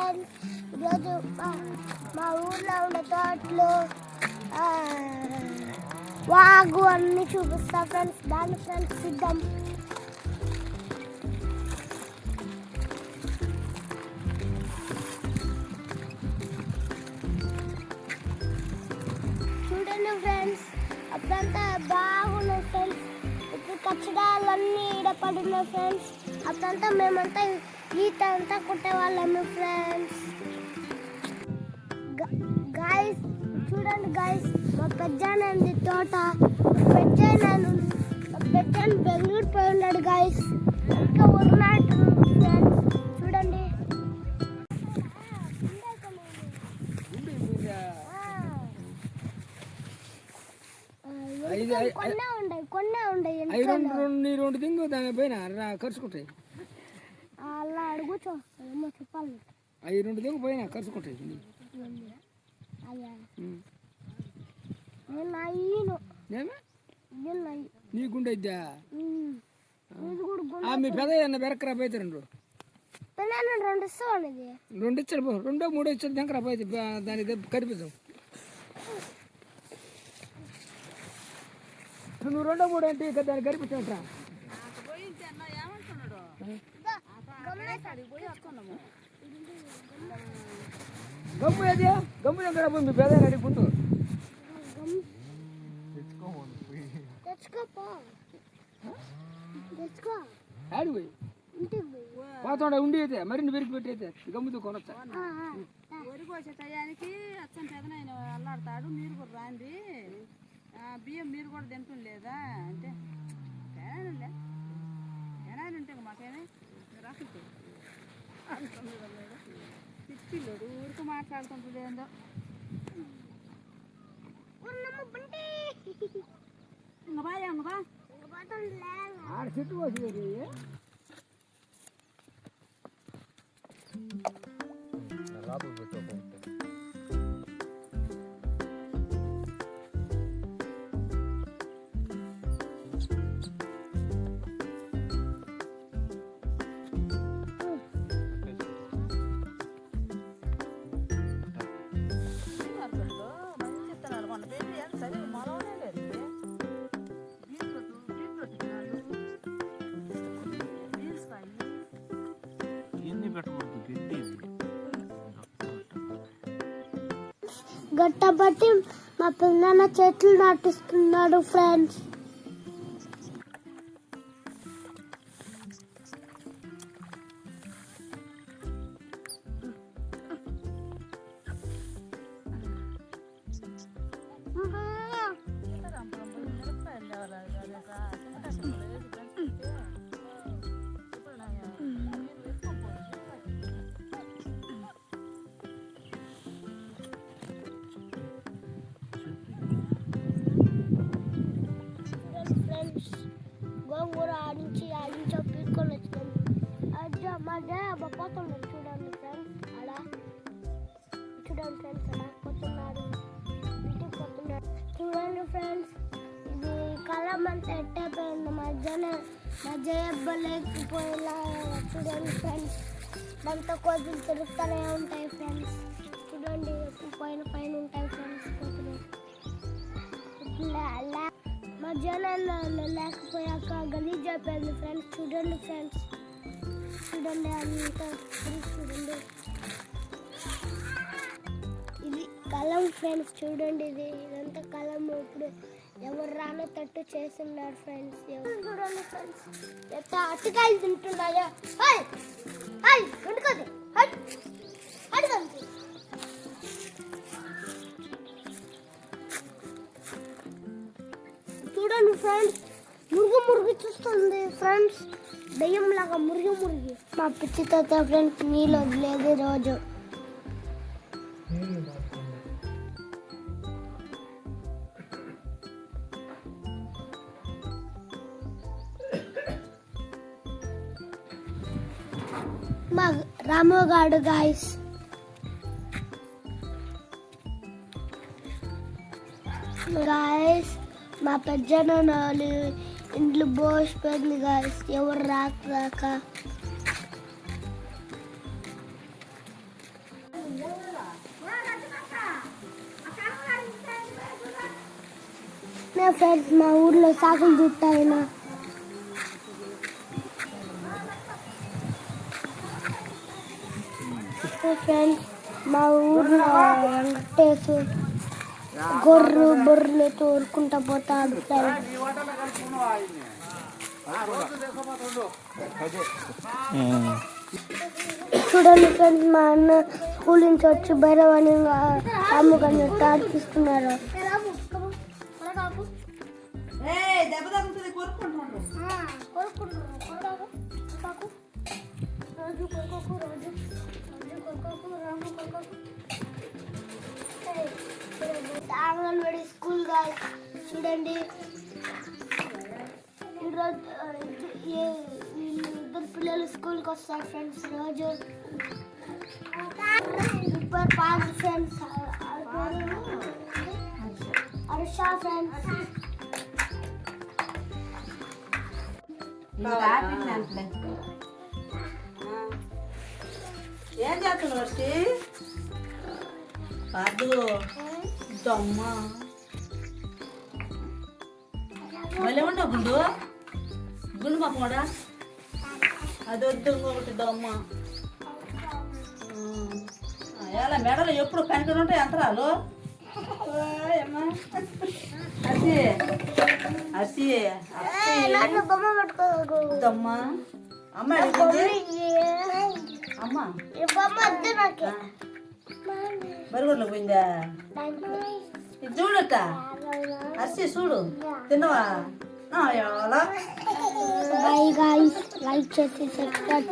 Friends. ఈరోజు మా ఊర్లో ఉండే తోటలు వాగు అన్నీ చూపిస్తా ఫ్రెండ్స్. దాని ఫ్రెండ్స్ సిద్ధం. చూడండి ఫ్రెండ్స్, అప్పుడంతా బాగున్నాయి ఫ్రెండ్స్. ఇప్పుడు కచ్చడాలన్నీ ఈడపడున్నాయి ఫ్రెండ్స్. అప్పుడంతా మేమంతా ఈత అంతా కొట్టేవాళ్ళము ఫ్రెండ్స్. గాయస్ చూడండి గాయస్, మా పెద్దనాన్నది తోట. పెద్దనాన్న బెంగళూరు పోయి ఉన్నాడు గాయస్. ఇంకా ఉన్నాడు ఫ్రెండ్స్. చూడండి కొన్నే ఉండే రెండు దింగు దాని పైన ఖర్చుకుంటాయి. అలా అడుగుచో ఏమో చెప్పాలి. అవి రెండు దింగు పైన ఖర్చుకుంటాయి. నీ గుండె ఇద్దా మీ పెద్ద బెరకరా పోయితే రెండు ఇచ్చాడు. రెండో మూడో ఇచ్చాడు దగ్గర పోయితే దానికి కనిపిద్దాం. నువ్వు రెండో మూడో అంటే ఇక దాన్ని కనిపించా. గమ్ము ఏది గమ్ము దగ్గర పోయి మీ పెద్ద అడిగిపోతు ఆడిపోయి పోతాడు ఉండి అయితే మరిన్ని పెరిగి పెట్టి అయితే గమ్ముతో కొనొచ్చా. వరికి వచ్చే టయానికి అచ్చం పెదనాయన అల్లాడతాడు. మీరు కూడా రాండి, బియ్యం మీరు కూడా తింటుండలేదా అంటే తేనానులే తేనాను ఉంటే మాకేనే రాకుంటే పిచ్చిల్లోడు ఊరికి మాట్లాడుతుంటుంది ఏందో. ఇంకా బాగా ఇంకా ఆడ చెట్టు పోసి రాబు పెట్టు. గట్టబట్టి మా పిల్లల చెట్లు నాటిస్తున్నాడు ఫ్రెండ్స్. గోంగూర ఆడించో పీక్కొని వచ్చినాం. మా డాబా పోతున్నాడు చూడండి ఫ్రెండ్స్. అలా చూడండి ఫ్రెండ్స్, అలా పోతున్నాడు, ఇంటికి పోతున్నాడు. చూడండి ఫ్రెండ్స్, ఇది కలం అంతా ఎట్టయిపోయింది. మా జయబ్బ లేకపోయేలా చూడండి ఫ్రెండ్స్. దాంతో కోతులు తిరుగుతూనే ఉంటాయి ఫ్రెండ్స్. చూడండి పైన పైన ఉంటాయి ఫ్రెండ్స్ కోతులు. మా జనాలు లేకపోయాక గలీజ్ అయిపోయింది ఫ్రెండ్స్. చూడండి ఫ్రెండ్స్, చూడండి అంతా చూడండి. ఇది కలం ఫ్రెండ్స్. చూడండి ఇదంతా కలం. ఇప్పుడు ఎవరు రానో తట్టు చేస్తున్నారు ఫ్రెండ్స్. చూడండి ఫ్రెండ్స్, ఎంత అటుకాయలు తింటున్నాయో. వండుకోదు అడుగుంది. చూడండి ఫ్రెండ్స్, మురుగు చూస్తుంది ఫ్రెండ్స్. దయ్యం లాగా మురిగి మా పిచ్చి తాత ఫ్రెండ్స్ నీళ్ళు వదిలేదు రోజు. మా రామగాడు గాయస్. మా పెద్దనాన్నలు ఇంట్లో బోసిపోయింది గాయస్. ఎవరు రాక ఫ్రెండ్స్ మా ఊర్లో సాకులు చుట్టాయన ఫ్రెండ్స్ మా ఊర్లో వెంకటేశు బొర్రెలు తోలుకుంటా పోతాడు ఫ్రెండ్స్. చూడండి ఫ్రెండ్స్ మా అన్న స్కూల్ నుంచి వచ్చి భైరవాణి అమ్ముకొని ఆడిపిస్తున్నారు. దెబ్బ తగ్గుతుంది కొరుక్కుంటున్నాడు. అంగన్వాడీ స్కూల్ గాయస్ చూడండి. ఈరోజు ఇద్దరు పిల్లలు స్కూల్కి వస్తారు ఫ్రెండ్స్. రోజు super fast friends. Harsha friends. ఏం చేస్తున్నావు వర్షి? కాదు దొమ్మ మళ్ళీ ఉండవు గుండు గుండు పాప కూడా అది వద్దు ఇంకొకటి దొమ్మ. ఎలా మెడలు ఎప్పుడు కనికలు ఉంటాయి అంతరాలు. అసి అసి దొమ్మ అమ్మ అమ్మ బరిగొడ్లో పోయిందా? ఇది చూడట అర్సి చూడు తిన్నవా? లైక్ చేసి సబ్స్క్రైబ్